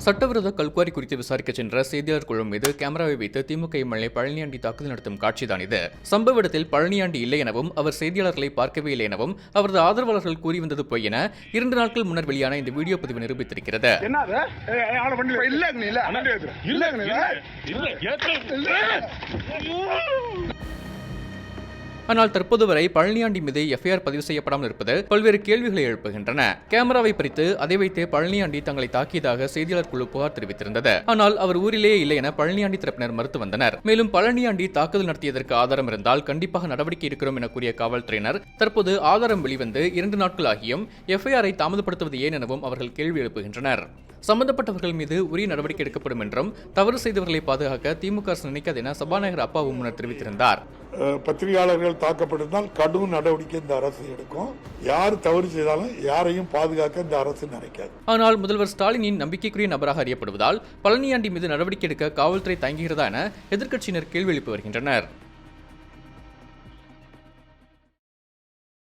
சட்டவிரோத கல்குவாரி குறித்து விசாரிக்க சென்ற செய்தியாளர் குழு மீது கேமராவை வைத்து திமுக எம்எல்ஏ பழனியாண்டி தாக்குதல் நடத்தும் காட்சிதான் இது. சம்பவ இடத்தில் பழனியாண்டி இல்லை எனவும் அவர் செய்தியாளர்களை பார்க்கவே இல்லை எனவும் அவரது ஆதரவாளர்கள் கூறி வந்தது பொய் என 2 நாட்கள் முன்னர் வெளியான இந்த வீடியோ பதிவு நிரூபித்திருக்கிறது. ஆனால் தற்போது வரை பழனியாண்டி மீது எஃப்ஐஆர் பதிவு செய்யப்படாமல் இருப்பது பல்வேறு கேள்விகளை எழுப்புகின்றன. கேமராவை பறித்து அதை வைத்து பழனியாண்டி தங்களை தாக்கியதாக செய்தியாளர் குழு புகார் தெரிவித்திருந்தது. ஆனால் அவர் ஊரிலேயே இல்லை என பழனியாண்டி தரப்பினர் மறுத்து வந்தனர். மேலும் பழனியாண்டி தாக்குதல் நடத்தியதற்கு ஆதாரம் இருந்தால் கண்டிப்பாக நடவடிக்கை எடுக்கிறோம் என கூறிய காவல்துறையினர் தற்போது ஆதாரம் வெளிவந்து 2 நாட்கள் ஆகியும் எஃப்ஐஆரை தாமதப்படுத்துவது ஏன் எனவும் அவர்கள் கேள்வி எழுப்புகின்றனர். சம்பந்தப்பட்டவர்கள் மீது உரிய நடவடிக்கை எடுக்கப்படும் என்றும் தவறு செய்தவர்களை பாதுகாக்க திமுக அரசு நினைக்காது என சபாநாயகர் அப்பாவு முன்னர் தெரிவித்திருந்தார். பத்திரிகையாளர்கள் தாக்கப்பட்டிருந்தால் கடும் நடவடிக்கை இந்த அரசு எடுக்கும். யார் தவறு செய்தாலும் யாரையும் பாதுகாக்க இந்த அரசு நினைக்காது. ஆனால் முதல்வர் ஸ்டாலினின் நம்பிக்கைக்குரிய நபராக அறியப்படுவதால் பழனியாண்டி மீது நடவடிக்கை எடுக்க காவல்துறை தயங்குகிறதா என எதிர்க்கட்சியினர் கேள்வி எழுப்பி வருகின்றனர்.